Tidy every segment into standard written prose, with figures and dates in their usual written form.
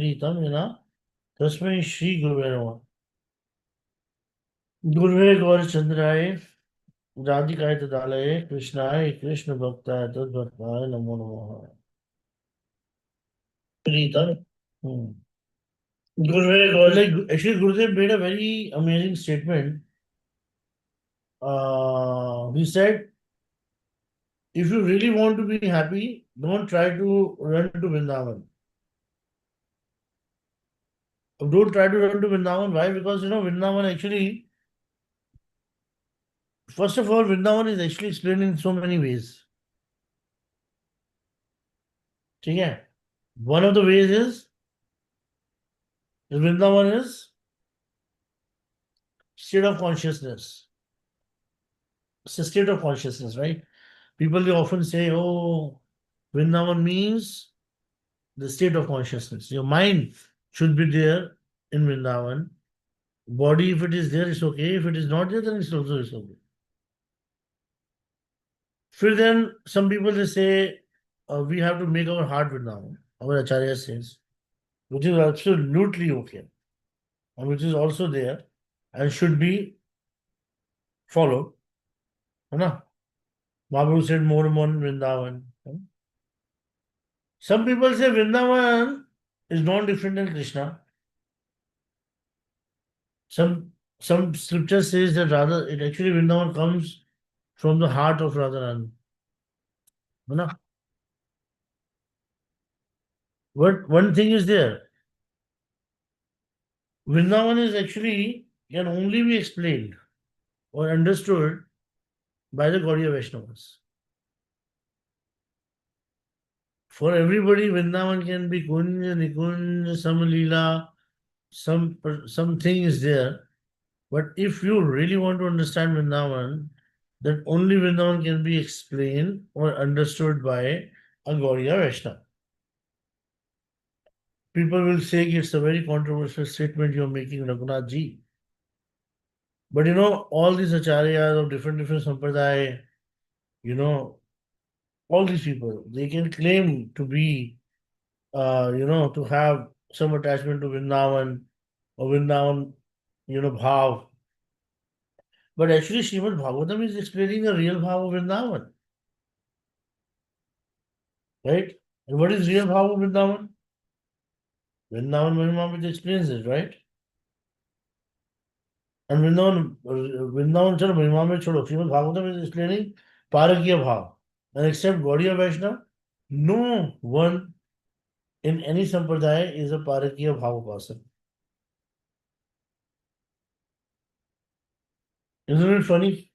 प्रीतम विना तस्मै श्री गुरुवे नमः। गुरुवे गौरचंद्राय राधिकाय तदालये कृष्णाय कृष्ण भक्ताय तद्भक्ताय नमो नमः। प्रीतम. Hmm. Actually, Gurudev made a very amazing statement. He said, if you really want to be happy, don't try to run to Vrindavan. Don't try to run to Vrindavan. Why? Because Vrindavan actually, first of all, Vrindavan is actually explained in so many ways. Okay? One of the ways is Vrindavan is state of consciousness. It's a state of consciousness, right? People they often say, oh, Vrindavan means the state of consciousness. Your mind should be there in Vrindavan. Body, if it is there, it's okay. If it is not there, then it's okay. फिर then some people they say we have to make our heart Vrindavan. Our Acharya says, which is absolutely okay, and which is also there and should be followed. है ना? Mahaprabhu said more on Vrindavan. Some people say Vrindavan is not different than Krishna. Some scripture says that rather it actually Vrindavan comes from the heart of Radharani. है ना? But one thing is there. Vrindavan is actually can only be explained or understood by the Gaudiya Vaishnavas. For everybody, Vrindavan can be Kunja, Nikunja, some Leela, something is there. But if you really want to understand Vrindavan, then only Vrindavan can be explained or understood by a Gaudiya Vaishnava. People will say it's a very controversial statement you're making, Raghunath ji. But all these acharyas of different sampradaya, all these people, they can claim to be, to have some attachment to Vrindavan or Vrindavan, bhav. But actually, Srimad Bhagavatam is explaining the real bhav of Vrindavan, right? And what is real bhav of Vrindavan? Vrindavan Mahimamrita explains it, right? And Vrindavan, chalo, Mahimamrita chalo, Srimad Bhagavatam is explaining Parakya bhav. And except Gaudiya Vaishnava, no one in any sampradaya is a Parakya bhav person. Isn't it funny?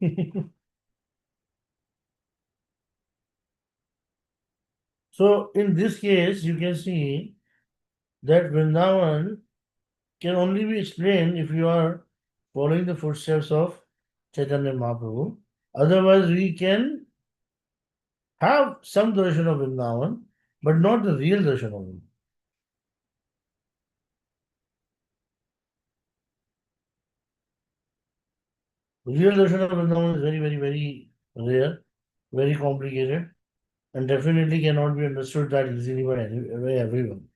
So in this case, you can see that Vrindavan can only be explained if you are following the footsteps of Chaitanya Mahaprabhu. Otherwise, we can have some darshan of Vrindavan, but not the real darshan of Vrindavan. Real darshan of Vrindavan is very, very, very rare, very complicated, and definitely cannot be understood that easily by everyone.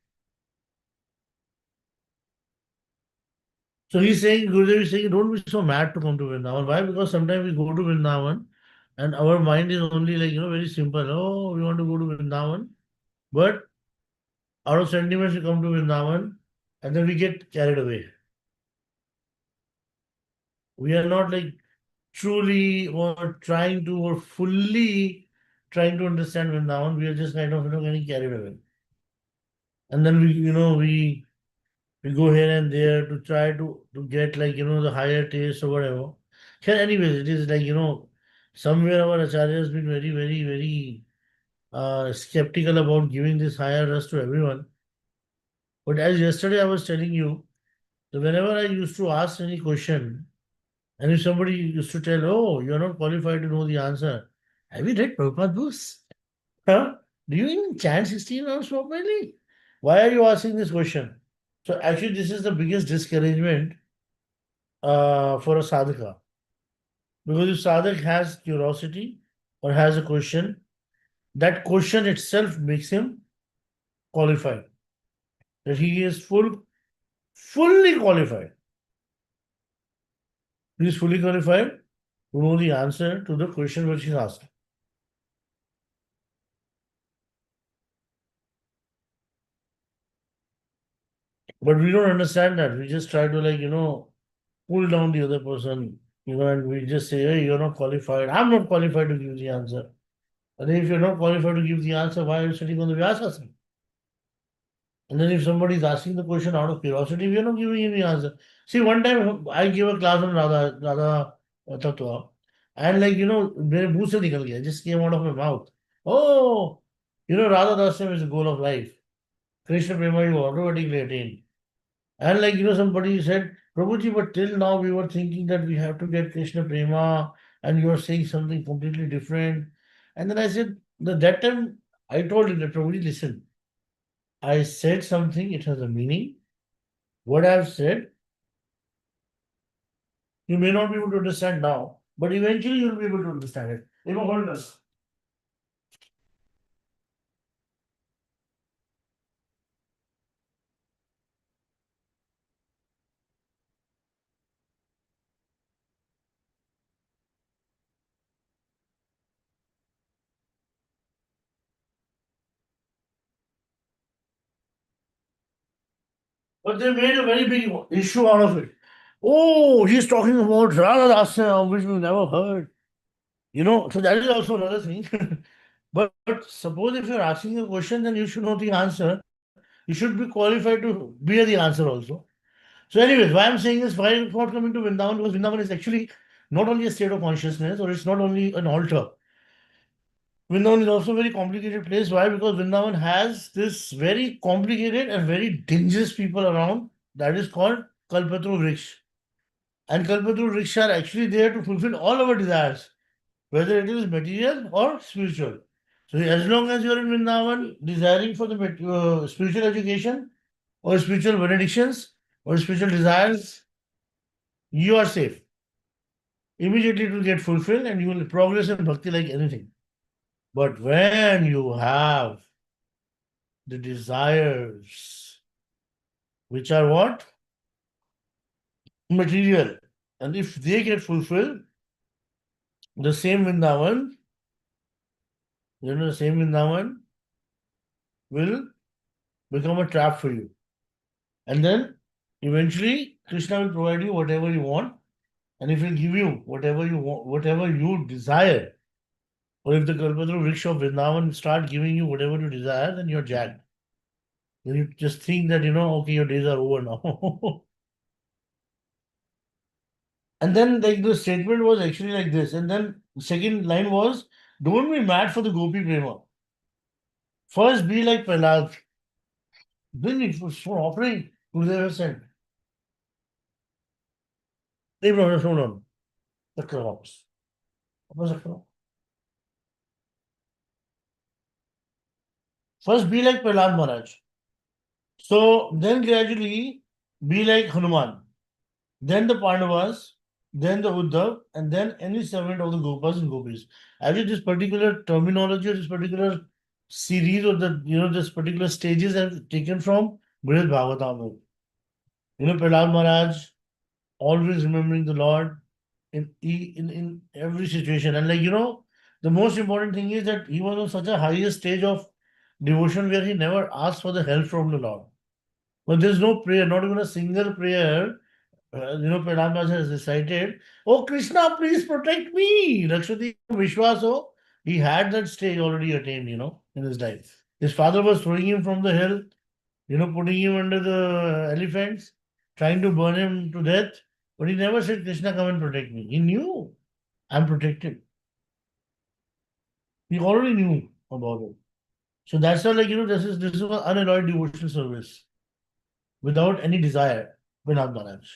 So he's saying, Gurudev is saying, don't be so mad to come to Vrindavan. Why? Because sometimes we go to Vrindavan and our mind is only like, very simple. Oh, we want to go to Vrindavan. But out of sentiments, we come to Vrindavan and then we get carried away. We are not like truly or trying to or fully trying to understand Vrindavan. We are just kind of, getting carried away. And then we go here and there to try to get like, the higher taste or whatever. Yeah, anyways, it is like, somewhere our Acharya has been very, very, very skeptical about giving this higher rest to everyone. But as yesterday I was telling you, that whenever I used to ask any question, and if somebody used to tell, oh, you're not qualified to know the answer, have you read Prabhupada books? Huh? Do you even chant 16 hours properly? Why are you asking this question? So actually, this is the biggest discouragement for a sadhaka. Because if sadhak has curiosity or has a question, that question itself makes him qualified. that he is fully qualified. He is fully qualified to know the answer to the question which is asked. But we don't understand that. We just try to pull down the other person, and we just say, hey, you're not qualified. I'm not qualified to give the answer. And if you're not qualified to give the answer, why are you sitting on the Vyasa? And then if somebody is asking the question out of curiosity, we are not giving any answer. See, one time I gave a class on Radha Tattva, and मेरे मुंह से निकल गया, just came out of my mouth. Oh, Radha Dasam is the goal of life. Krishna Prema you automatically attain. And somebody said, Prabhuji, but till now we were thinking that we have to get Krishna Prema, and you are saying something completely different. And then I said, that time I told him that, Prabhuji, listen, I said something, it has a meaning. What I have said, you may not be able to understand now, but eventually you'll be able to understand it. Even hold us. But they made a very big issue out of it. Oh, he's talking about Radha Dasya, which we've never heard. So that is also another thing. but suppose if you're asking a question, then you should know the answer. You should be qualified to bear the answer also. So, anyways, why I'm saying this, why I'm not coming to Vrindavan, because Vrindavan is actually not only a state of consciousness, or it's not only an altar. Vrindavan is also a very complicated place. Why? Because Vrindavan has this very complicated and very dangerous people around that is called Kalpatru Vriksha. And Kalpatru Vriksha are actually there to fulfill all our desires, whether it is material or spiritual. So as long as you are in Vrindavan desiring for the spiritual education or spiritual benedictions or spiritual desires, you are safe. Immediately it will get fulfilled and you will progress in bhakti like anything. But when you have the desires, which are what? Material. And if they get fulfilled, the same Vrindavan, the same Vrindavan will become a trap for you. And then eventually Krishna will provide you whatever you want. And if he'll give you whatever you want, whatever you desire, or if the Kalpataru Vriksha of Vrindavan start giving you whatever you desire, then you're jacked. Then you just think that, okay, your days are over now. And then the statement was actually like this. And then second line was, don't be mad for the Gopi Prema. First be like Prahlad. Bring it for offering to their sent. They brought us on. The crops. What was the crop? First be like Prahlad Maharaj. So then gradually be like Hanuman. Then the Pandavas, then the Uddhav, and then any servant of the Gopas and Gopis. Actually, this particular terminology or this particular series or this particular stages are taken from Braj Bhagavatam. Prahlad Maharaj always remembering the Lord in every situation. And the most important thing is that he was on such a highest stage of devotion where he never asked for the help from the Lord. But there's no prayer, not even a single prayer. Prahlad Maharaj has recited, "Oh Krishna, please protect me." Lakshadweep Vishwaso, he had that stage already attained, in his life. His father was throwing him from the hill, putting him under the elephants, trying to burn him to death. But he never said, Krishna, come and protect me. He knew I'm protected. He already knew about it. So that's why, this is an unalloyed devotional service without any desire, Vinod Maharaj.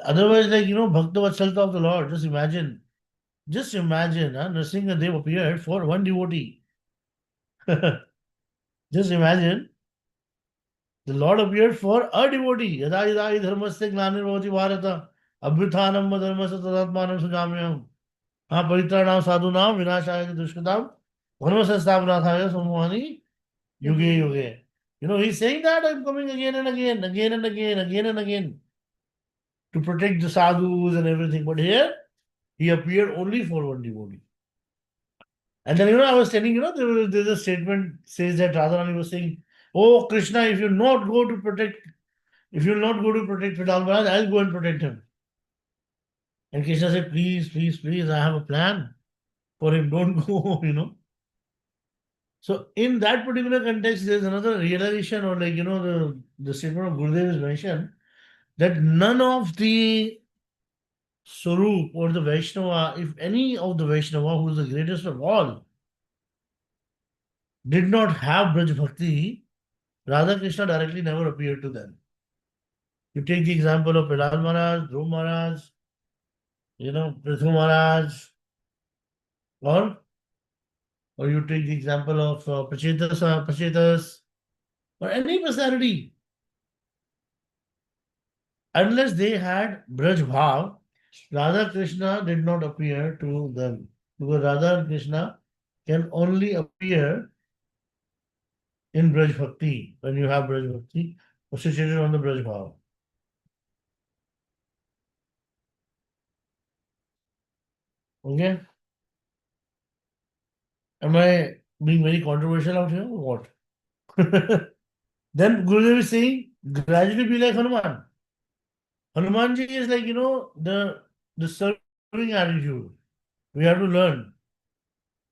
Otherwise, Bhakta Vatsalta of the Lord, just imagine, Nrsimha Dev appeared for one devotee. Just imagine, the Lord appeared for a devotee. Yada yada hi dharmasya glanirvavati bharata abhyuthanam dharmasya tadatmanam sujamyam. हाँ परित्राणाम साधूनाम विनाशाय च दुष्कृताम धर्म संस्थापनार्थाय सम्मोहनी युगे युगे. He's saying that I'm coming again and again, again and again, again and again to protect the sadhus and everything. But here, he appeared only for one devotee. And then, I was telling, there's a statement says that Radharani was saying, "Oh, Krishna, if you'll not go to protect Vidal Maharaj, I'll go and protect him." And Krishna said, "Please, please, please, I have a plan for him. Don't go." So in that particular context, there's another realization, or like, the statement of Gurudev is mentioned that none of the Swarup or the Vaishnava, if any of the Vaishnava, who is the greatest of all, did not have Braj Bhakti, Radha Krishna directly never appeared to them. You take the example of Prahlad Maharaj, Dhruv Maharaj, Prithu Maharaj, or you take the example of Prachetas, or any personality. Unless they had Braj Bhav, Radha Krishna did not appear to them. Because Radha and Krishna can only appear in Braj Bhakti, when you have Braj Bhakti associated on the Braj Bhav. Okay? Am I being very controversial out here or what? Then Gurudev is saying, gradually be like Hanuman. Hanumanji is like, the serving attitude. We have to learn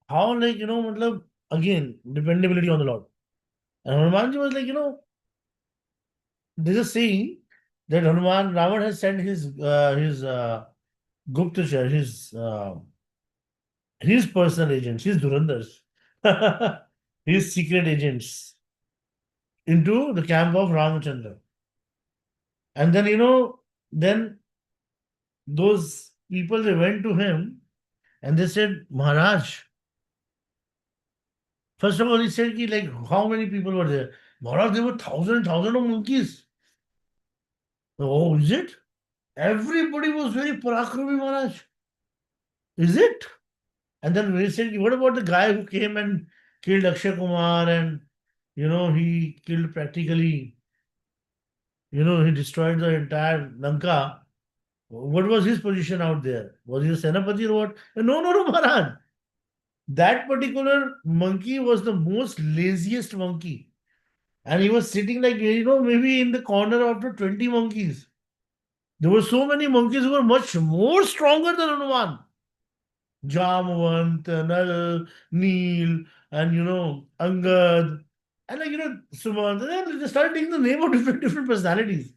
how, like, again, dependability on the Lord. And Hanumanji was like, there's a saying that Ravan has sent his Guptachar, his personal agents, his Durandars, his secret agents into the camp of Ramachandra. And then, then those people, they went to him and they said, Maharaj, first of all, he said, like, how many people were there? Maharaj, there were thousands of monkeys. Oh, is it? Everybody was very Parakrami, Maharaj. Is it? And then recently, what about the guy who came and killed Akshay Kumar and, he killed practically, he destroyed the entire Lanka. What was his position out there? Was he a Senapati or what? No, no, no, Maharaj. That particular monkey was the most laziest monkey. And he was sitting like, maybe in the corner after 20 monkeys. There were so many monkeys who were much more stronger than Hanuman. Jamavant, Nal, Neel, and Angad, and like Sumant. And then they started taking the name of different personalities.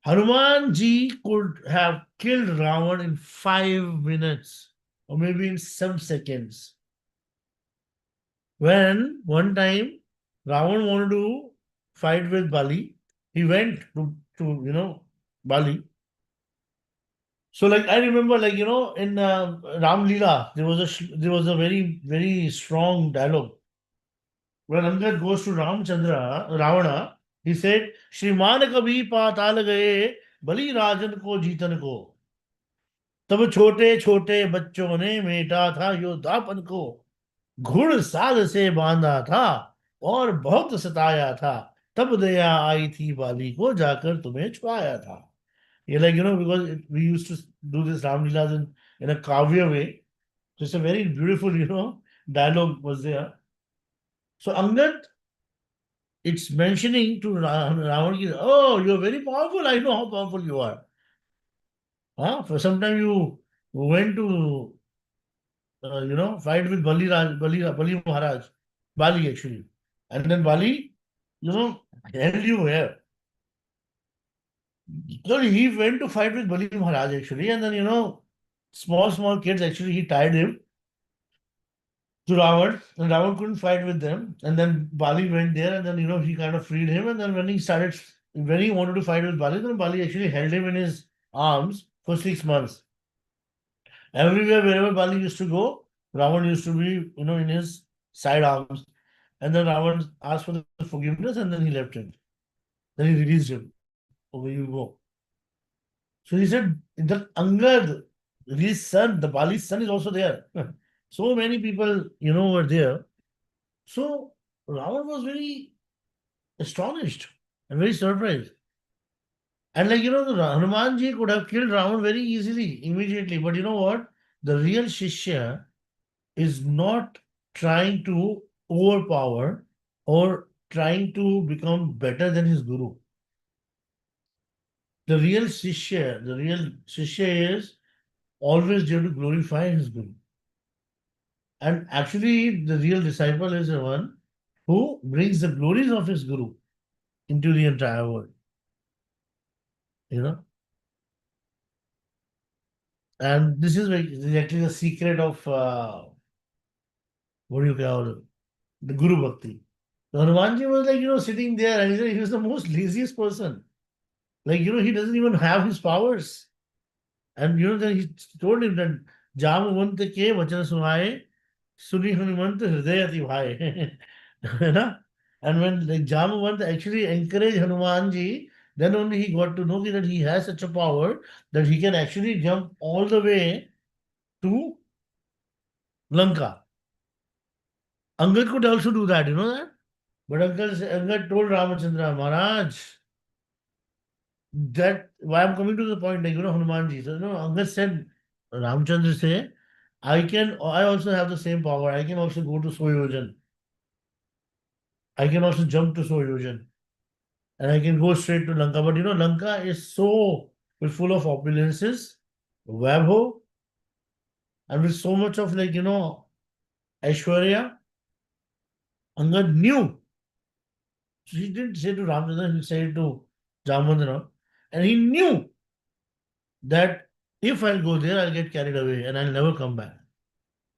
Hanuman ji could have killed Ravan in 5 minutes, or maybe in some seconds. When one time Ravan wanted to fight with Bali, he went to Bali. So like I remember, like in Ram Leela, there was a very very strong dialogue. When Angad goes to Ravana, he said, "Shriman kabhi paatal gaye, Bali Rajan ko Jitan को, तब छोटे छोटे बच्चों ने Meta था योद्धापन को, घुड़ साल से बांधा था और बहुत सताया था, तब दया आई थी बाली को जाकर तुम्हें छुआया था." Yeah, like, because we used to do this Ram Leelas in a Kavya way. So it's a very beautiful, dialogue was there. So Angad, it's mentioning to Ravan, oh, you're very powerful. I know how powerful you are. Huh? For some time you went to, fight with Bali Maharaj, Bali actually. And then Bali, held you here. So he went to fight with Bali Maharaj actually. And then, small kids actually, he tied him to Ravan, and Ravan couldn't fight with them. And then Bali went there, and then he kind of freed him. And then when he wanted to fight with Bali, then Bali actually held him in his arms for 6 months. Everywhere, wherever Bali used to go, Ravan used to be, in his side arms. And then Ravan asked for the forgiveness, and then he left him. Then he released him. Okay, you go. So he said, the Angad, his son, the Bali's son is also there. So many people, were there. So Ravan was very astonished and very surprised. And like, the Hanumanji could have killed Ravan very easily, immediately. But you know what? The real Shishya is not trying to overpower or trying to become better than his guru. The real Shishya is always there to glorify his guru. And actually, the real disciple is the one who brings the glories of his guru into the entire world. You know, and this is exactly the secret of what do you call it? The Guru Bhakti. So Hanumanji was like, sitting there and he was the most laziest person. Like, he doesn't even have his powers. And, then he told him that Jamavant ke vachan sunaye, suni Hanumant hriday ati bhaye. You know? And when like Jamavant actually encouraged Hanumanji, then only he got to know that he has such a power that he can actually jump all the way to Lanka. Angad could also do that, you know that? But Angad told Ramachandra, Maharaj, that why I'm coming to the point, like, Hanumanji. So, Angad said, Ramchandra say, I also have the same power. I can also go to Soyojan. I can also jump to Soyojan. And I can go straight to Lanka. But, Lanka is so full of opulences, Vaibhav, and with so much of, like, Aishwarya. Angad knew. So he didn't say to Ramchandra, he said to Jamandana. And he knew that if I'll go there, I'll get carried away and I'll never come back.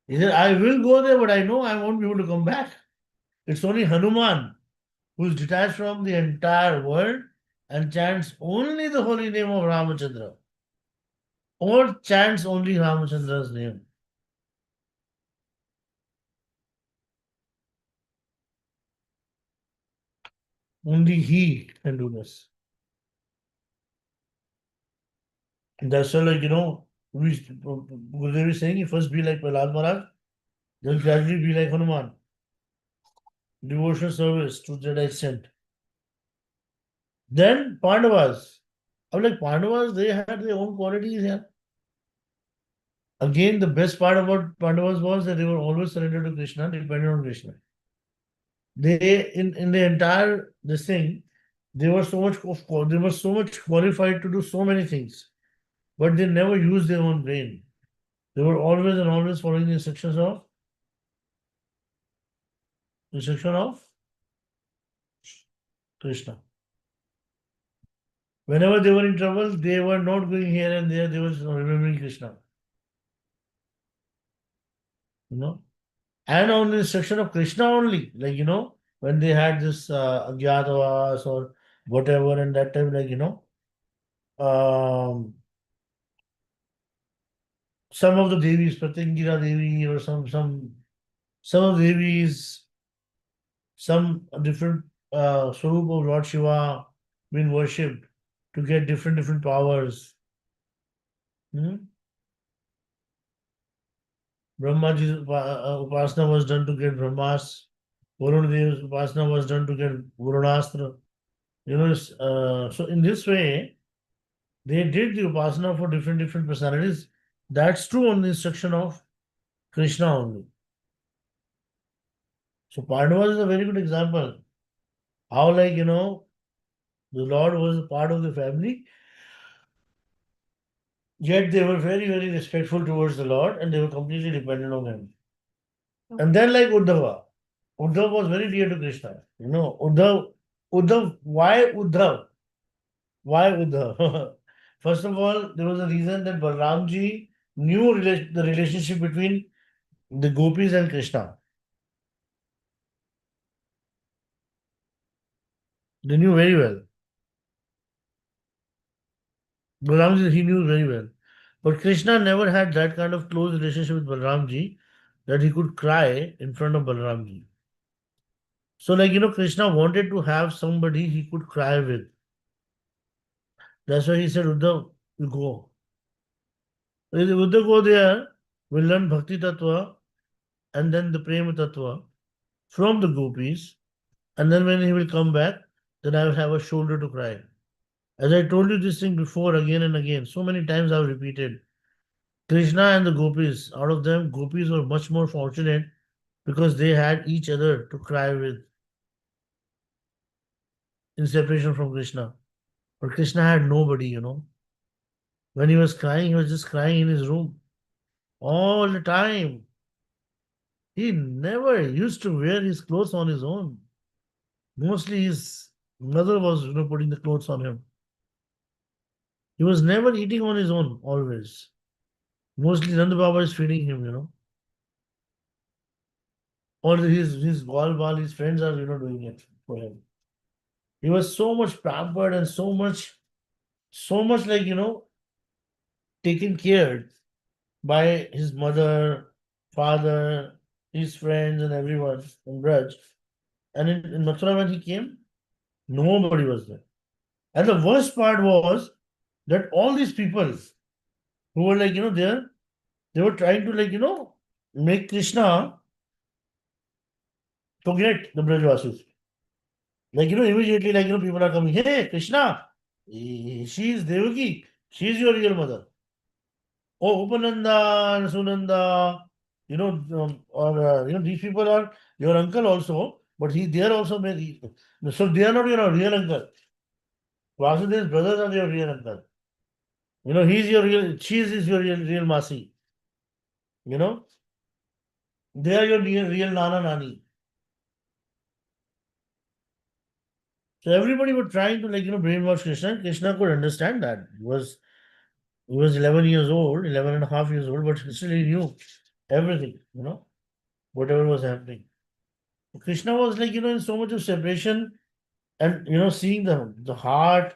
He said, I will go there, but I know I won't be able to come back. It's only Hanuman who is detached from the entire world and chants only the holy name of Ramachandra or chants only Ramachandra's name. Only he can do this. And that's why, like, Gurudev is saying, you first be like Prahlad Maharaj, then gradually be like Hanuman. Devotional service to that extent. Then Pandavas. I was like, Pandavas, they had their own qualities here. Again, the best part about Pandavas was that they were always surrendered to Krishna, dependent on Krishna. They in the entire this thing, they were so much qualified to do so many things, but they never used their own brain. They were always and always following the instruction of Krishna. Whenever they were in trouble, they were not going here and there, they were remembering Krishna. You know? And on the instruction of Krishna only, like, when they had this Agyatavas or whatever, and that time, like, um, some of the Devis, Pratyangila Devi, or some of the Devis, some different Swarup of Lord Shiva being worshipped to get different powers. Hmm? Brahmaji's upasana was done to get Brahmas. Varun Dev's upasana was done to get Varunastra. So in this way, they did the upasana for different personalities. That's true on the instruction of Krishna only. So Pandavas is a very good example. How, like, the Lord was a part of the family, yet they were very respectful towards the Lord and they were completely dependent on him. And then, like, Uddhava. Uddhav was very dear to Krishna. Uddhav, why Uddhav? Why Uddhav? First of all, there was a reason that Balramji knew the relationship between the gopis and Krishna. They knew very well. Balramji, he knew very well. But Krishna never had that kind of close relationship with Balramji that he could cry in front of Balramji. So, like, Krishna wanted to have somebody he could cry with. That's why he said, Uddhav, you go. If Uddhav go there, we'll learn Bhakti Tattva and then the Prema Tattva from the gopis. And then when he will come back, then I will have a shoulder to cry. As I told you this thing before again and again, so many times I've repeated. Krishna and the gopis, out of them, gopis were much more fortunate because they had each other to cry with in separation from Krishna. But Krishna had nobody. When he was crying, he was just crying in his room all the time. He never used to wear his clothes on his own. Mostly his mother was, putting the clothes on him. He was never eating on his own, always. Mostly Nanda Baba is feeding him. Or his ball, his friends are, doing it for him. He was so much pampered and so much like, taken care by his mother, father, his friends, and everyone in Braj. And in Mathura, when he came, nobody was there. And the worst part was that all these people who were like, there, they were trying to, like, make Krishna forget the Brajvasis. Like, immediately, like, people are coming, hey, Krishna, she is Devaki, she is your real mother. Oh, Upananda and Sunanda, these people are your uncle also, but they are also made. So they are not your real uncle. Vasudev's brothers are your real uncle. He's your real, she is your real Masi. You know, they are your real Nana Nani. So everybody was trying to, like, brainwash Krishna. Krishna could understand that. He was 11 years old, 11 and a half years old, but still he knew everything, whatever was happening. Krishna was like, in so much of separation and, seeing the heart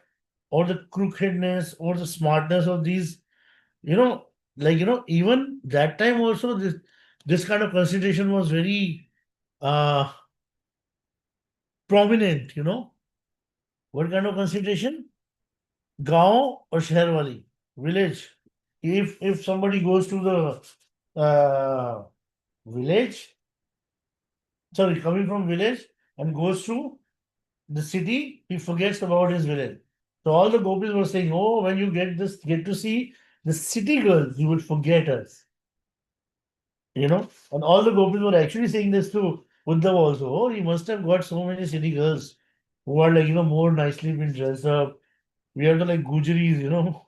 or the crookedness or the smartness of these, you know, like, even that time also this kind of consideration was very uh prominent. What kind of consideration? Gaon or Sheher wali, village. If somebody goes to the village, sorry, coming from village and goes to the city, he forgets about his village. So all the gopis were saying, "Oh, when you get to see the city girls, you will forget us." And all the gopis were actually saying this to Uddhav also. Oh, he must have got so many city girls who are like, more nicely been dressed up. We are the like Gujaris,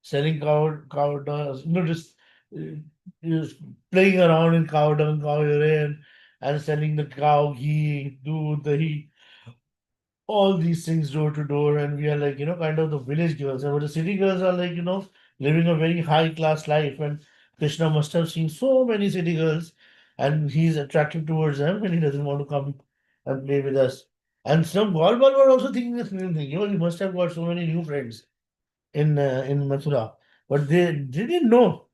selling cow dung, uh, just playing around in cow dung, cow urine, and selling the cow ghee, doodh, dahi, all these things door to door. And we are like, kind of the village girls. And the city girls are like, living a very high class life. And Krishna must have seen so many city girls, and he's attracted towards them, and he doesn't want to come and play with us. And some Gopal were also thinking the same thing. He must have got so many new friends in Mathura, but they didn't know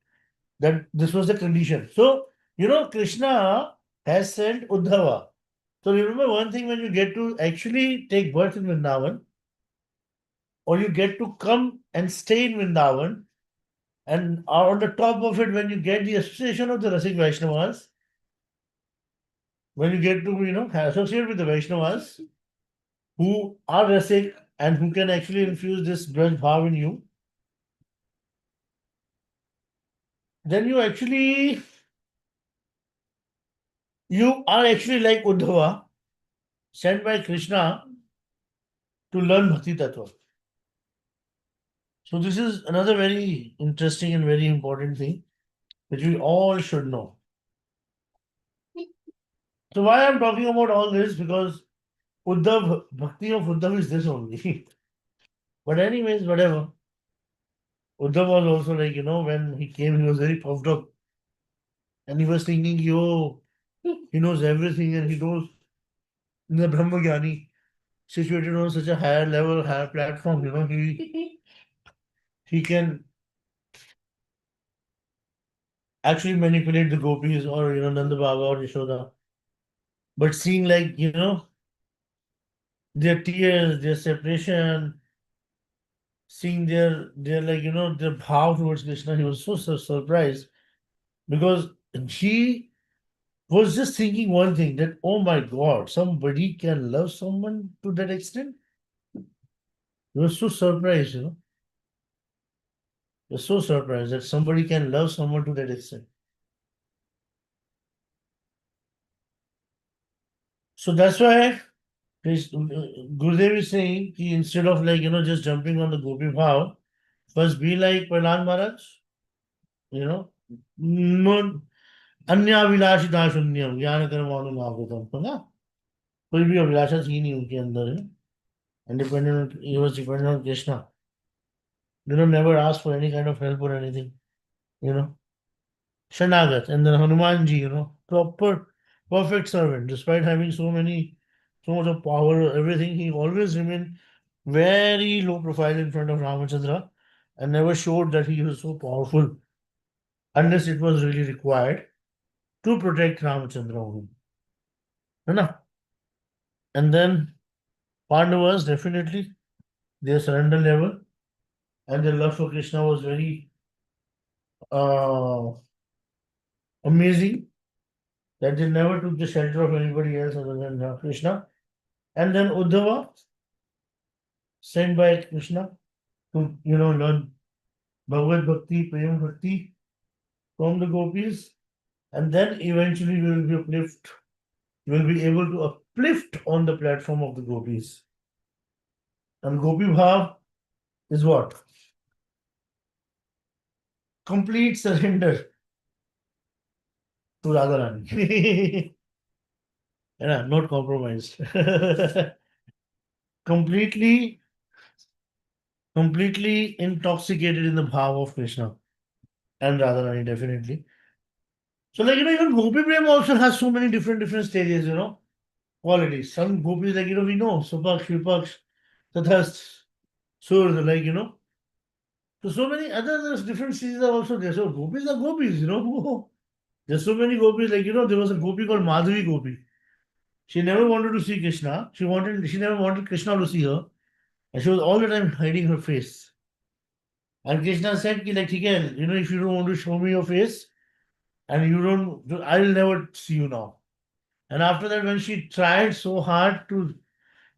that this was the condition. So Krishna has sent Uddhava. So remember one thing: when you get to actually take birth in Vrindavan, or you get to come and stay in Vrindavan, and on the top of it, when you get the association of the Rasik Vaishnavas, when you get to associate with the Vaishnavas who are Rasik and who can actually infuse this Braj Bhav in you, then you are actually like Uddhava, sent by Krishna to learn Bhakti Tattva. So this is another very interesting and very important thing which we all should know. So why I'm talking about all this? Because Uddhav, Bhakti of Uddhav is this only. But anyways, whatever. Uddhav was also like, when he came, he was very puffed up. And he was thinking, yo, he knows everything and he knows the Brahmagyani situated on such a higher level, higher platform, he can actually manipulate the gopis or Nanda Baba or Yashoda. But seeing like their tears, their separation, seeing their like their bhav towards Krishna, he was so surprised because he was just thinking one thing, that, oh my God, somebody can love someone to that extent. He was so surprised, you know. He was so surprised that somebody can love someone to that extent. So that's why Gurudev is saying, instead of like, just jumping on the Gopi Bhav, first be like Prahlad Maharaj, you know, no, अन्य अभिलाषिता शून्यम ज्ञान कर्मानुमागतम, है ना? कोई भी अभिलाषा थी नहीं उनके अंदर, है, independent, he was dependent on Krishna. Never asked for any kind of help or anything, you know. Shanagat, and then Hanumanji, proper, perfect servant, despite having so much of power, everything, he always remained very low profile in front of Ramachandra and never showed that he was so powerful unless it was really required to protect Ramachandra only. है ना? And then Pandavas, definitely, their surrender level and their love for Krishna was very uh, amazing, that they never took the shelter of anybody else other than Krishna. And then Uddhava, sent by Krishna to, learn Bhagavad Bhakti, Prem Bhakti from the gopis, and then eventually we will be able to uplift on the platform of the gopis. And Gopi Bhav is what? Complete surrender to Radharani. Yeah, not compromised. completely, completely intoxicated in the bhav of Krishna and Radharani, definitely. So, like, even Gopi Prem also has so many different stages, qualities. Some gopis, like, we know, Supaksh, Vipaksh, Tathast, Surd, like, so many other different stages are also there. So, gopis are gopis, There's so many gopis, like, there was a gopi called Madhavi Gopi. She never wanted to see Krishna. She never wanted Krishna to see her. And she was all the time hiding her face. And Krishna said, ki, like, "Okay, if you don't want to show me your face, and I will never see you now." And after that, when she tried so hard to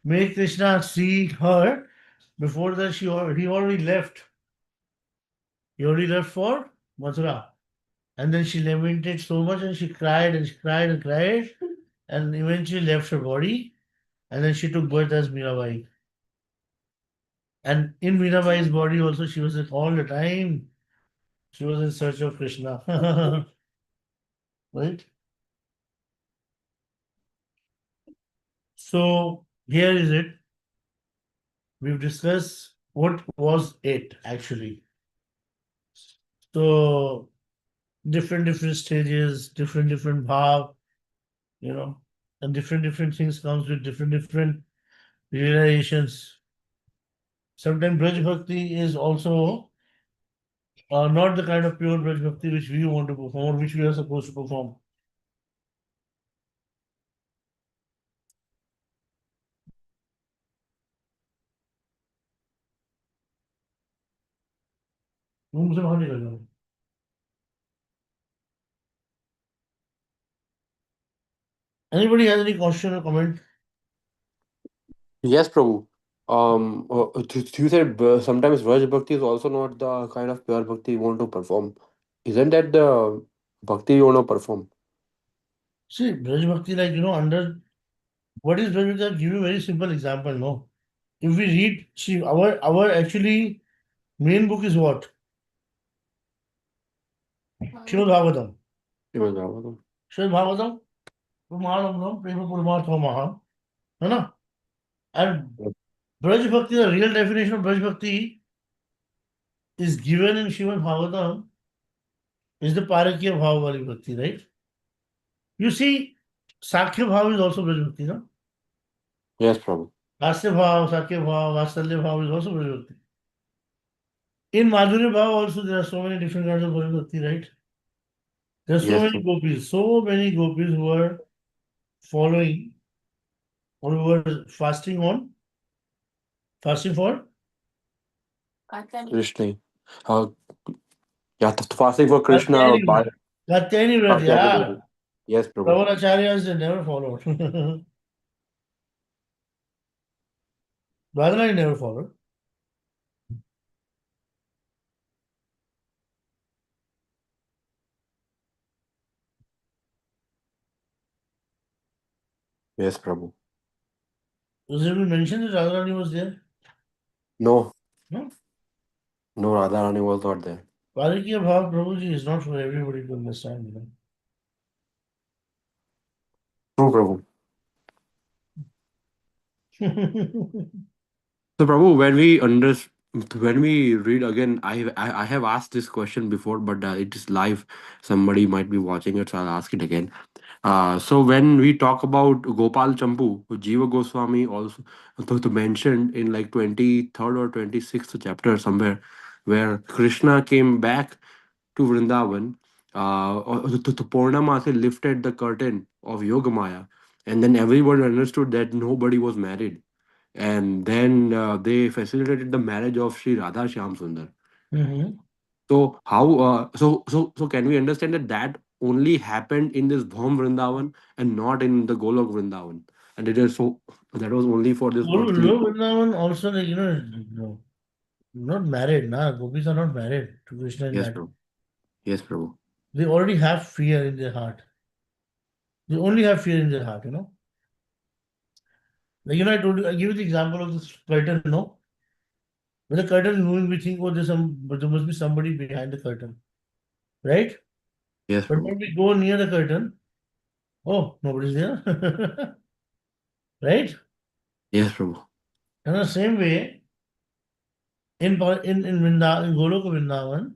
make Krishna see her, before that, he already left. He already left for Mathura. And then she lamented so much and she cried and she cried and cried and eventually left her body. And then she took birth as Mirabai. And in Mirabai's body also, she was like, all the time, she was in search of Krishna. Right? So here is it. We've discussed what was it actually. So different stages, different bhav, and different things comes with different realizations. Sometimes Braj Bhakti is also not the kind of pure Braj Bhakti which we want to perform or which we are supposed to perform. मुंह से बाहर निकल जाओ. Anybody has any question or comment? Yes, Prabhu. You said sometimes Vraj Bhakti is also not the kind of pure bhakti you want to perform. Isn't that the bhakti you want to perform? See, Braj Bhakti, like, under what is Braj Bhakti? I'll give you a very simple example, no? If we read, see, our actually main book is what? Srimad Bhagavatam. Srimad Bhagavatam. Srimad Bhagavatam, Puranam, Prema Puramartha, है ना? And Braj Bhakti, the real definition of Braj Bhakti is given in Srimad Bhagavatam, is the Parakya Bhav wali Bhakti, right? You see, Sakya Bhav is also Braj Bhakti, no? Yes, Prabhu. Lasya Bhav, Sakya Bhav, Vatsalya Bhav is also Braj Bhakti. In Madhurya Bhav also there are so many different kinds of Braj Bhakti, right? There are Yes, Prabhu. so many gopis who are following or who are fasting for Krishna. Uh, yeah, fasting for Krishna. Katyayani Vrat. Katyayani Vrat, Bhakti yeah. Abhidhamma. Yes, Prabhu. Our acharyas, they never followed. Bhagana never followed. Yes, Prabhu. Was it mentioned that Radharani was there? No, No. no, Radharani was not there. Parikiya Bhav Prabhuji is not for everybody to understand, True, Prabhu. you So, Prabhu, when we read again, I have asked this question before, but it is live. Somebody might be watching it, so I'll ask it again. So when we talk about Gopal Champu, Jiva Goswami also mentioned in like 23rd or 26th chapter somewhere, where Krishna came back to Vrindavan, the Purnamasi lifted the curtain of Yogamaya, and then everyone understood that nobody was married, and then they facilitated the marriage of Sri Radha Shyam Sundar. know. So how so can we understand that that only happened in this Bhom Vrindavan and not in the Golok Vrindavan, and it is so that was only for this earthly. Lord Vrindavan also, like, no, not married, nah. Gopis are not married to Krishna in Yes, that. bro. Yes, Prabhu. They already have fear in their heart. They only have fear in their heart. Like, I told you, I give you the example of this curtain, no? When the curtain is moving, we think, oh, but there must be somebody behind the curtain, right? Yes, But Prabhu. when we go near the curtain, oh, nobody's there, right? Yes, Prabhu. In the same way, in Goloka Vrindavan,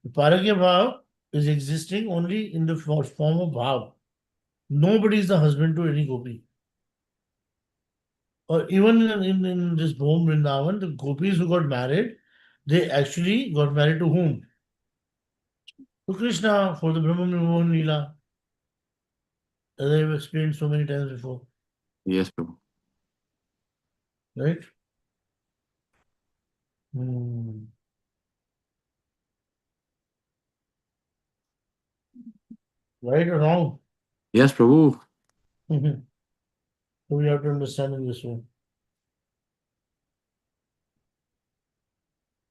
the Parakya Bhav is existing only in the form of Bhav. Nobody is the husband to any gopi. Or even in this Bhom Vrindavan, the gopis who got married, they actually got married to whom? To Krishna for the Brahma Mohan Leela, as I have explained so many times before, Yes, Prabhu. right? Hmm. Right or wrong? Yes, Prabhu. So we have to understand in this way.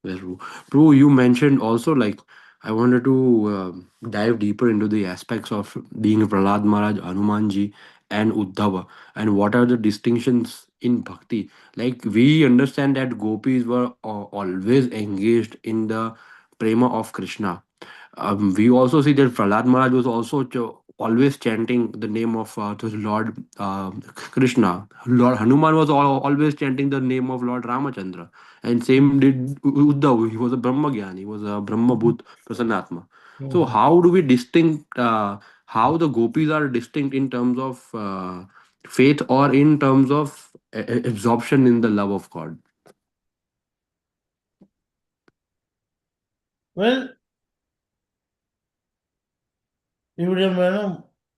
Yes, Prabhu. Prabhu, you mentioned also like I wanted to dive deeper into the aspects of being Prahlad Maharaj, Hanumanji, and Uddhava, and what are the distinctions in bhakti. Like we understand that gopis were always engaged in the prema of Krishna. We also see that Prahlad Maharaj was also always chanting the name of the Lord Krishna. Lord Hanuman was always chanting the name of Lord Ramachandra. And same did Uddhav. He was a Brahma Gyani. He was a Brahma Bhut Prasannatma. So Mhm. how do we distinct, how the gopis are distinct in terms of faith or in terms of absorption in the love of God? Well,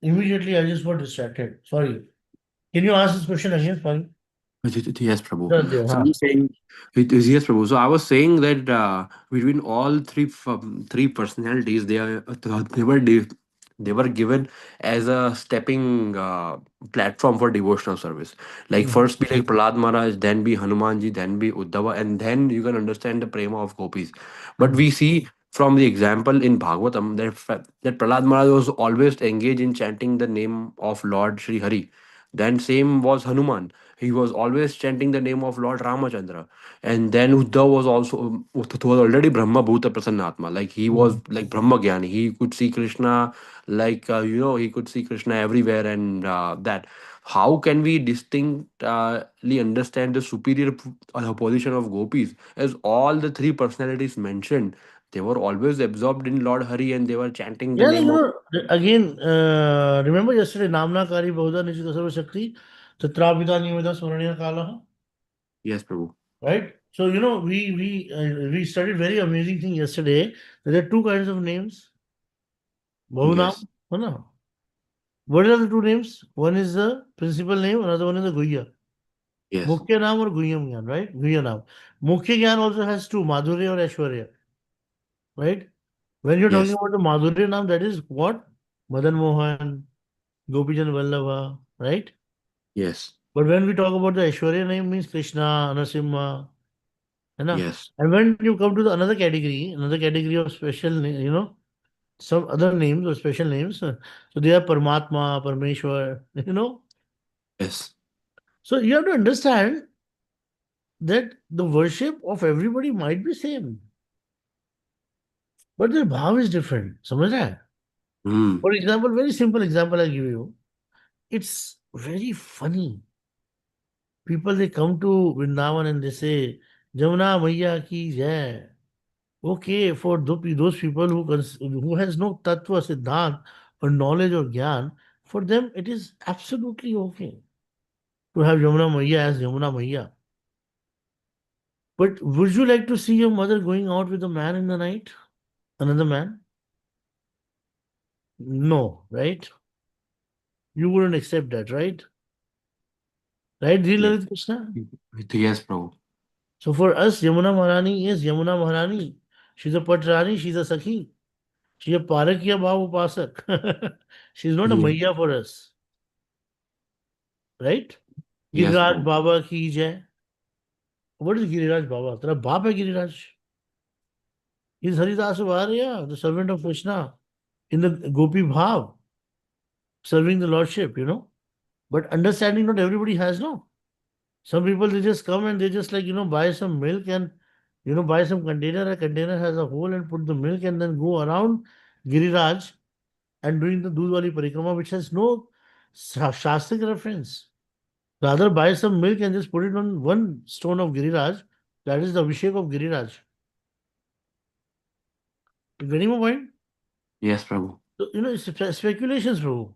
immediately I just got distracted. Sorry. Can you ask this question again? Sorry. Yes, Prabhu. Just there, So huh? I'm saying it is yes, Prabhu. So I was saying that between all three personalities, they were given as a stepping platform for devotional service. Like Mhm. first be like Prahlad Maharaj, then be Hanumanji, then be Uddhava, and then you can understand the prema of gopis. But Mhm. we see from the example in Bhagavatam that Prahlad Maharaj was always engaged in chanting the name of Lord Sri Hari. Then same was Hanuman. He was always chanting the name of Lord Ramachandra. And then Uddhav was also was already Brahma Bhuta Prasannatma. Like he was Mhm. like Brahma Gyani. He could see Krishna like he could see Krishna everywhere and that. How can we distinctly understand the superior position of gopis? As all the three personalities mentioned, they were always absorbed in Lord Hari and they were chanting the Yeah, name of. again, remember yesterday, Namna Kari Bahuda Nishita Sarva Shakti, Tatrabhida Niveda Swaraniya Kalaha, Yes, Prabhu. right? So, we studied very amazing thing yesterday. There are two kinds of names, Yes. Bahunam, no? What are the two names? One is the principal name, another one is the Guhya. Yes. Mukhya Naam or Guhyam Gyan, right? Guhya Naam. Mukhya Gyan also has two, Madhurya or Aishwarya, right? When you're talking Yes. about the Madhurya Naam, that is what? Madan Mohan, Gopijan Vallabha, right? Yes. But when we talk about the Aishwarya name means Krishna, Narasimha, you know. Yes. And when you come to the another category of special, some other names or special names. So they are Paramatma, Parmeshwar, Yes. So you have to understand that the worship of everybody might be same, but their bhav is different. समझ रहा है? Hmm. For example, very simple example I give you. It's very funny. People they come to Vrindavan and they say, Jamuna Maiya ki jai. Okay, for those people who has no tattva, siddhant, or knowledge or gyan, for them it is absolutely okay to have Yamuna Maiya as Yamuna Maiya. But would you like to see your mother going out with a man in the night? Another man? No, right? You wouldn't accept that, right? Right, Dhir Yes. Lalit Krishna? Yes, Prabhu. So for us, Yamuna Maharani is Yamuna Maharani. She's a Patrani, she's a Sakhi. She's a Parakya Bhav Upasak. She's not a Yes. Maiya for us, right? Yes, Giriraj Prabhu. Baba ki jai. What is Giriraj Baba? Tera baap hai Giriraj. He's Haridas Varya, the servant of Krishna, in the Gopi Bhav, serving the Lordship. But understanding not everybody has, no. Some people they just come and they just like buy some milk and buy some container. A container has a hole and put the milk and then go around Giriraj and doing the Dudwali Parikrama, which has no Shastric reference. Rather buy some milk and just put it on one stone of Giriraj. That is the Abhishek of Giriraj. You getting my point? Yes, Prabhu. So, it's speculations, bro.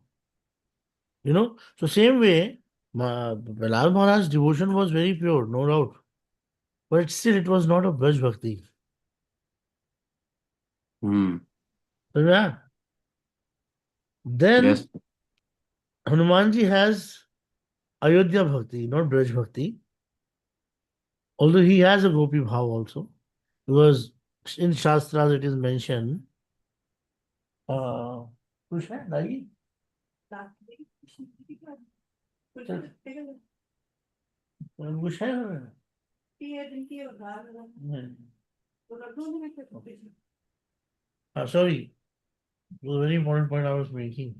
So same way, Bilal Maharaj's devotion was very pure, no doubt. But still, it was not a Braj Bhakti. Hmm. So, yeah. Yes. Then Hanumanji has Ayodhya Bhakti, not Braj Bhakti. Although he has a Gopi Bhav also. Because in Shastras it is mentioned. Uh, कुछ है दाई? कुछ है? नहीं. Sorry, it was a very important point I was making.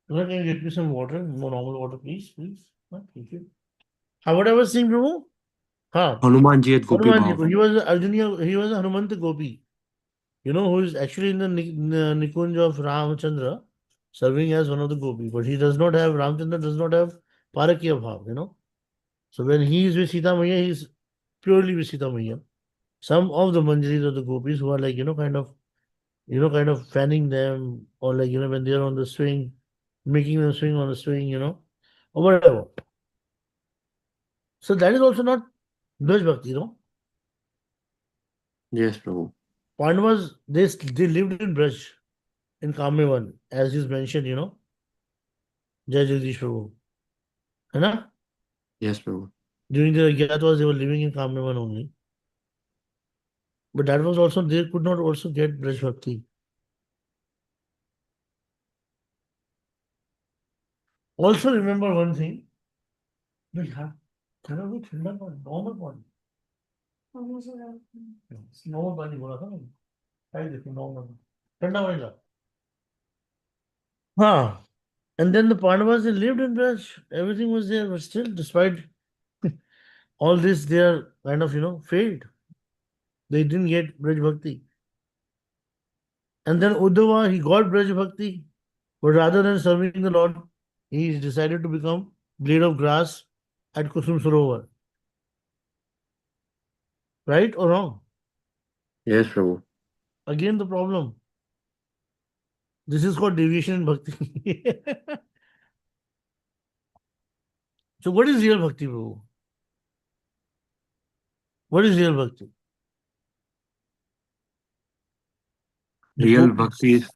Sir, can you get me some water, more normal water, please? Please. Thank you. What I was saying, Prabhu? हाँ, Hanumanji at Gopi Hanuman ji Bhav. को, he was a Hanumanta Gopi, who is actually in the Nikunj of Ramachandra, serving as one of the Gopi, but Ramchandra does not have Parakya Bhav. So when he is with Sita Maiya, he is purely with Sita Maiya. Some of the Manjaris of the Gopis who are like, kind of fanning them, or like, when they are on the swing, making them swing on the swing, or whatever. So that is also not Braj Bhakti. Yes, Prabhu. Pandavas, they lived in Braj, in Kamevan, as is mentioned. Jai Jagdish Prabhu. है ना? Yes, Prabhu. During the Agyatwas, they were living in Kamevan only. But that was also, they could not also get Braj Bhakti. Also remember one thing, we have खाना भी ठंडा पानी, normal पानी. Normal पानी बोला था ना. I देखो normal. ठंडा पानी ला. हाँ. And then the Pandavas, they lived in Braj. Everything was there, but still, despite all this, they are kind of, failed. They didn't get Braj Bhakti. And then Uddhava, he got Braj Bhakti, but rather than serving the Lord, he decided to become blade of grass at Kusum Sarovar. Right or wrong? Yes, Prabhu. Again, the problem. This is called deviation in Bhakti. So, what is real Bhakti, Prabhu? What is real Bhakti? The Real Bhakti gopis, is,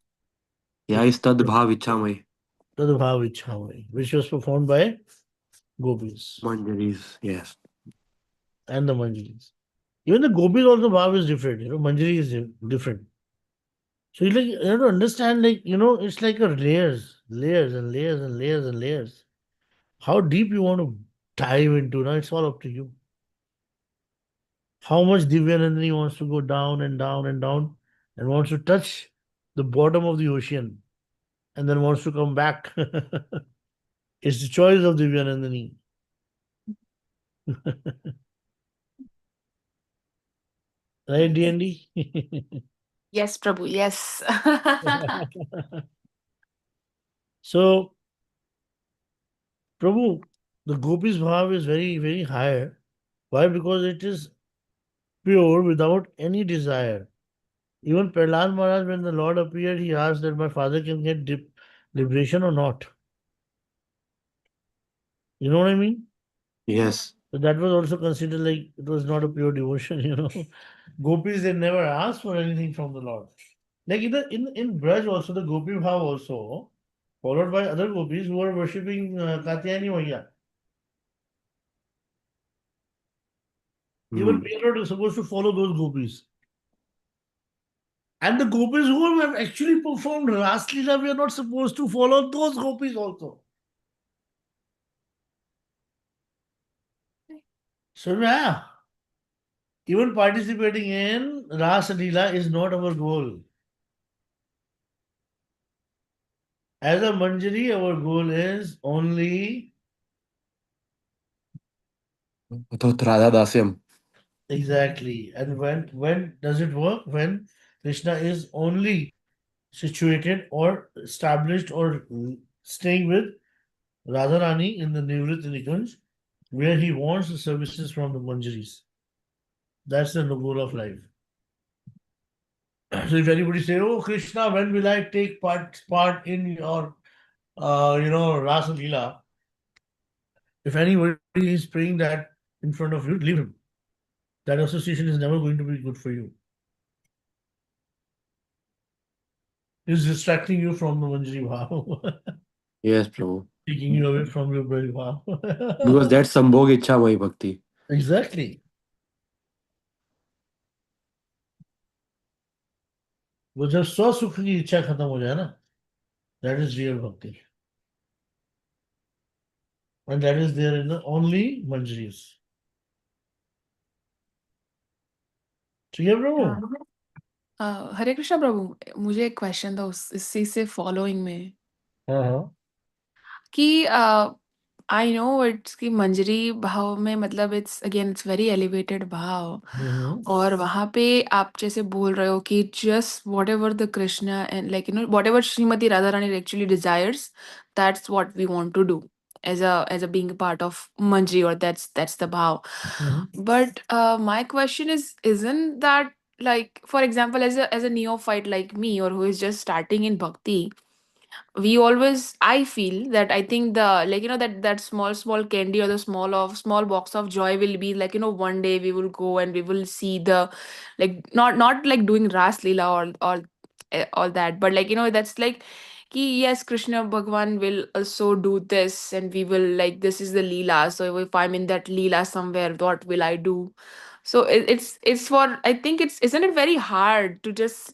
yeah, is Tad Bhav Ichamai. Tadbhav Ichhamai, which was performed by gopis Manjaris. Yes. and the Manjaris. Even the gopis also bhav is different. Manjari is different. So you have to understand, it's like a layers, layers and layers and layers and layers. How deep you want to dive into, now it's all up to you. How much Divyanandini wants to go down and down and down and wants to touch the bottom of the ocean and then wants to come back. It's the choice of Divyanandini. Right, D&D? Yes, Prabhu. Yes. So, Prabhu, the Gopis Bhav is very, very high. Why? Because it is pure without any desire. Even Prahlad Maharaj, when the Lord appeared, he asked that my father can get liberation or not. You know what I mean? Yes. So that was also considered like it was not a pure devotion. Gopis, they never asked for anything from the Lord. Like in Braj also, the Gopi Bhav also, followed by other gopis who are worshipping Katyayani Maiya. Even Hmm. we are not supposed to follow those gopis. And the gopis who have actually performed Ras Leela, we are not supposed to follow those gopis also. So yeah, even participating in Ras Leela is not our goal. As a Manjari, our goal is only Without Radha Dasyam. exactly. And when does it work? When Krishna is only situated or established or staying with Radharani in the Nivrit Nikunj, where he wants the services from the Manjaris. That's the goal of life. So if anybody say, "Oh Krishna, when will I take part in your Rasa Leela?" If anybody is praying that in front of you, leave him. That association is never going to be good for you. It's distracting you from the Manjari Bhav, Yes, Prabhu. taking you away from your Braj Because Bhav. that's Sambhog Ichha Mai Bhakti. Exactly. वो जब स्व सुख की इच्छा खत्म हो जाए ना, that is real bhakti. And that is there in the only Manjaris. ठीक है प्रभु? हाँ। हरे कृष्णा प्रभु, मुझे एक क्वेश्चन था इसी से फॉलोइंग में हाँ हाँ. कि आई नो इट्स कि मंजरी भाव में मतलब इट्स वेरी एलिवेटेड भाव हम्म. और वहाँ पे आप जैसे बोल रहे हो कि just whatever the Krishna and like whatever Shrimati Radha Rani actually desires that's what we want to do as a being a part of manjri, or that's the bhav. Hmm. But my question is, isn't that, like, for example, as a neophyte like me, or who is just starting in bhakti, we always, I feel that, I think the, like, that small candy, or the small box of joy will be like, one day we will go and we will see the, like, not like doing ras leela all that, but like, that's like ki, yes, Krishna Bhagwan will also do this, and we will, like, this is the leela, so if I'm in that leela somewhere, what will I do? So it's for, I think, isn't it very hard to just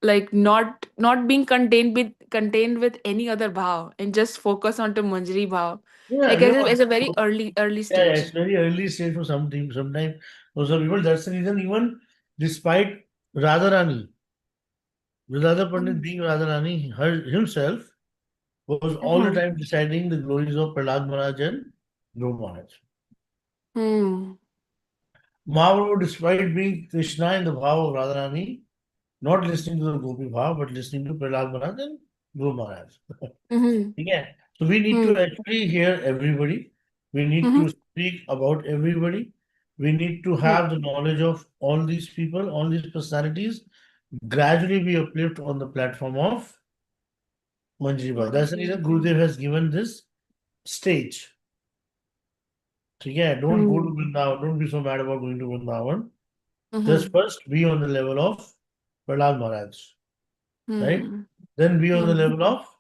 like not being contained with any other bhav, and just focus on to manjari bhav, Yeah, like you as a very know, early yeah, stage. it's very early stage for some team. Sometimes for some people, that's the reason. Even despite Radharani, Radha Pandit Mm. being Radharani himself was all the Mhm. time deciding the glories of Prahlad Maharaj and Dhruv Maharaj. Hmm. Mahaprabhu, despite being Krishna in the bhav of Radharani, not listening to the Gopi bhav, but listening to Prahlad Maharaj and Dhruv Maharaj. Mhm. Yeah. So we need to Hmm. actually hear everybody. We need Mhm. to speak about everybody. We need to Hmm. have the knowledge of all these people, all these personalities. Gradually be uplift on the platform of Manjri. That's the reason Gurudev has given this stage. So yeah, don't go to Hmm. Vrindavan. Don't be so mad about going to Vrindavan. Just Mhm. first be on the level of Prahlad Maharaj, right? Hmm. Then be on the Hmm. level of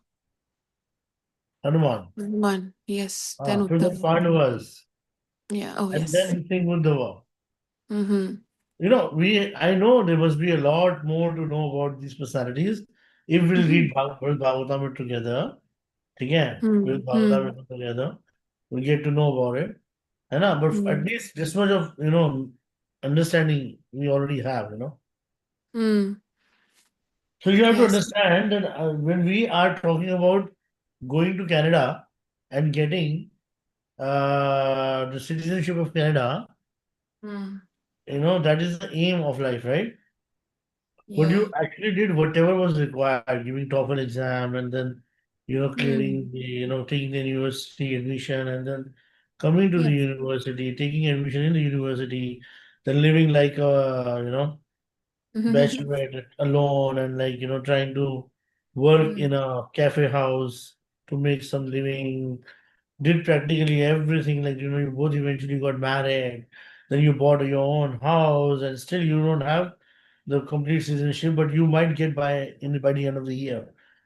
Hanuman. One, yes, then To the Uddhav. Pandavas. Yeah, oh And yes. then sing Uddhava. Mhm. I know there must be a lot more to know about these personalities if we'll read Bhagavatam together. Okay, Hmm. with Hmm. Bhagavatam together, we'll get to know about it. And but Hmm. at least this much of understanding we already have. Hmm. So you have to Yes. understand that when we are talking about going to Canada and getting the citizenship of Canada, Hmm. that is the aim of life, right? But you Yeah. actually did whatever was required, giving TOEFL exam and then, Hmm. clearing taking the university admission and then coming to the Yes. university, taking admission in the university, then living like a, bachelorette alone and like, trying to work Hmm. in a cafe house to make some living, did practically everything. Like, you both eventually got married, then you bought your own house, and still you don't have the complete citizenship, but you might get by the end of the year.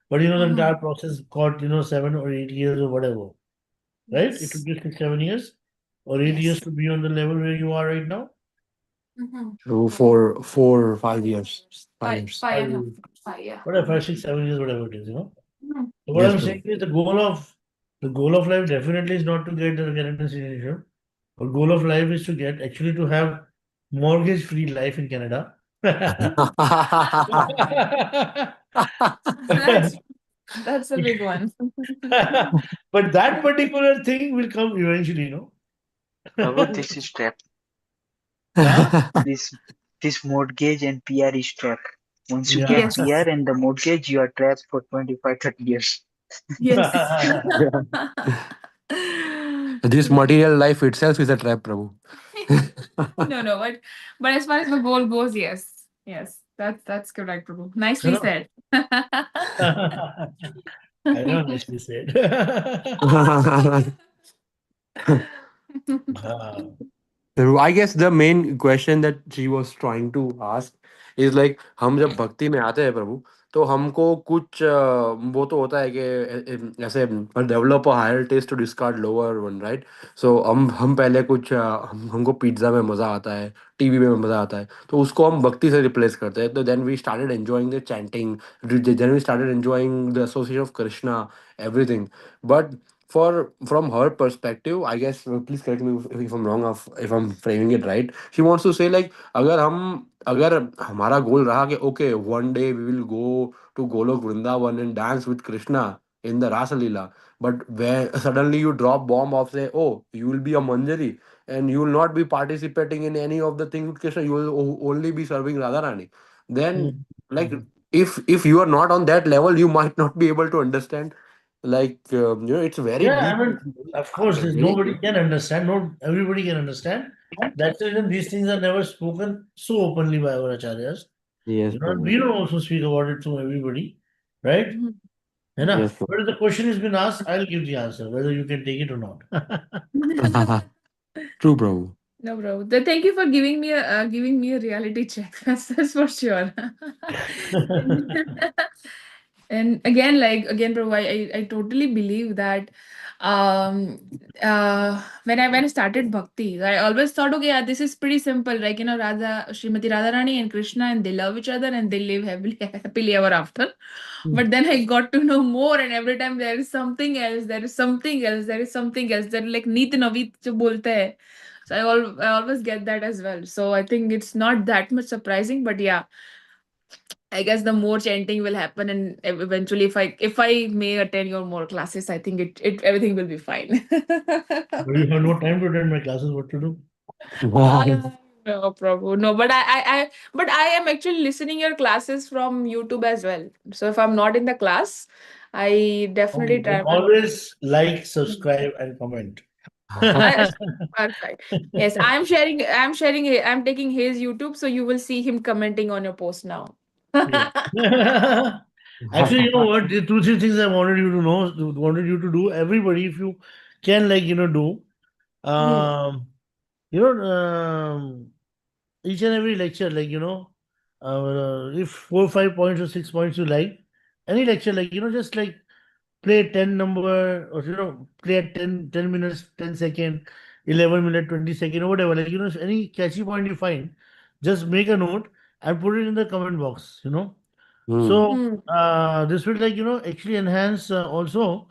But the Hmm. entire process got 7 or 8 years or whatever, right? It took Yes. you 6, 7 years or 8 years Yes. to be on the level where you are right now. Hmm. So for 4 or 5 years, 5 years. 5 years, 5.5. 5. Yeah. whatever, 5, 6, 7 years, whatever it is. Mhm. So what Yes, I'm bro. saying is the goal of life definitely is not to get the Canadian citizenship. Our goal of life is to get actually to have mortgage-free life in Canada. That's that's a big one. But that particular thing will come eventually. Prabhu, this is trap. Huh? This this mortgage and PR is trap. Once you Yeah. get Yes. PR and the mortgage, you are trapped for 25, 30 years. Yes. This material life itself is a trap, Prabhu. No, no, but as far as the goal goes, yes. Yes. That's correct, Prabhu. You Nicely know? said. I know, nicely said. Ah. I guess the main question that she was trying to ask is like हम जब भक्ति में आते हैं प्रभु तो हमको कुछ वो तो होता है कि ऐसे develop a higher taste to discard lower one right so हम पहले कुछ हमको पिज्ज़ा में मज़ा आता है टीवी में मज़ा आता है तो उसको हम भक्ति से रिप्लेस करते हैं तो then we started enjoying the chanting then we started enjoying the association of Krishna everything but for from her perspective I guess please correct me if I'm wrong if I'm framing it right she wants to say like अगर हमारा गोल रहा कि okay one day we will go to Golok Vrindavan and dance with Krishna in the Rasa Leela but where suddenly you drop bomb of say oh you will be a Manjari and you will not be participating in any of the things with Krishna you will only be serving Radharani then Mhm. like Mhm. if you are not on that level you might not be able to understand like it's very Yeah, I deep, mean, of course, very nobody can understand. Not everybody can understand. That's the reason these things are never spoken so openly by our acharyas. yes, And Prabhu. we don't also speak about it to everybody, right? Mhm. You know, Yes, Prabhu. but if the question has been asked, I'll give the answer, whether you can take it or not. True, Prabhu. No, bro. Thank you for giving me a reality check. That's for sure. And, and again, bro, I totally believe that when I started bhakti, I always thought, okay, yeah, this is pretty simple. Like, Srimati Radharani and Krishna, and they love each other and they live happily ever after. But then I got to know more, and every time there is something else, there is something else, there is something else. They're like neet navit jo bolte hai. So I always get that as well. So I think it's not that much surprising, but yeah, I guess the more chanting will happen, and eventually, if I may attend your more classes, I think it everything will be fine. But you have no time to attend my classes, what to do? Uh, no, Prabhu. No, but but I am actually listening your classes from YouTube as well. So if I'm not in the class, I definitely Okay, then try my. always like, subscribe, and comment. Perfect. Yes, I'm taking his YouTube, so you will see him commenting on your post now. Yeah. Actually, you know what? The two, three things I wanted you to know, wanted you to do. Everybody, if you can, like, do. Hmm. Um, you know, each and every lecture, like, if 4, 5 points or 6 points you like, any lecture, like, just like play 10 number or, play at 10 minutes, 10 second, 11 minute, 20 second, or whatever. Like, any catchy point you find, just make a note and put it in the comment box, you know. Hmm. So Hmm. this will, like, you know, actually enhance also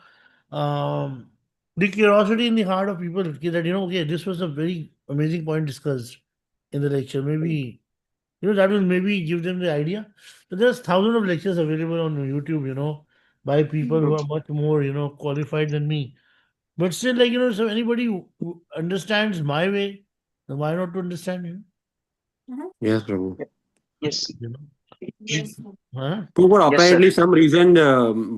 um, the curiosity in the heart of people, okay, that, you know, okay, this was a very amazing point discussed in the lecture. Maybe, you know, that will maybe give them the idea. So there's thousands of lectures available on YouTube, you know, by people who are much more, you know, qualified than me. But still, like, you know, so anybody who understands my way, then why not to understand you? Yes, Prabhu. Yes. You know? Yes. Huh? So Yes, sir.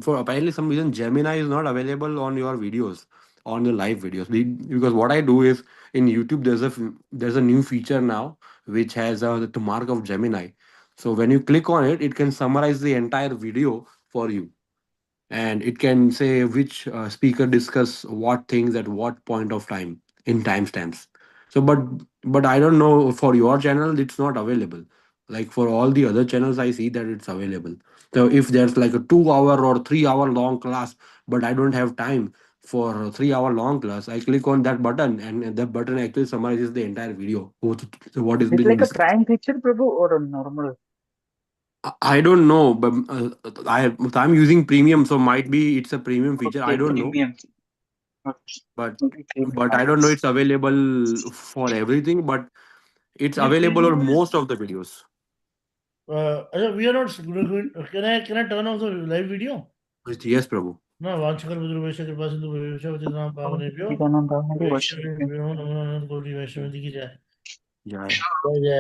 for apparently some reason, Gemini is not available on your videos, on your live videos. Because what I do is in YouTube, there's a new feature now which has the mark of Gemini. So when you click on it, it can summarize the entire video for you, and it can say which speaker discuss what things at what point of time in timestamps. So but I don't know, for your channel it's not available. Like for all the other channels I see that it's available. So if there's like a 2 hour or 3 hour long class, but I don't have time for a 3 hour long class, I click on that button and that button actually summarizes the entire video, what Is is it being like a discussed. prime feature, Prabhu, or a normal? I don't know, but I'm using premium, so might be it's a premium feature. I Okay, don't know, premium. Okay, but premium, I I don't know guess. it's available for everything, but it's The available on premium is, most of the videos. we are not going. Can I turn off the live video? Yes, Prabhu. No, Vanchakal Vidurvesha Kripa Sindhu Vivesha Vatitanam Pavanebhyo Vivekananda Gandhi Vaishnavim worship. Namo Namo Koti Vaishnavim Ki Jai. Yeah. Jai Jai.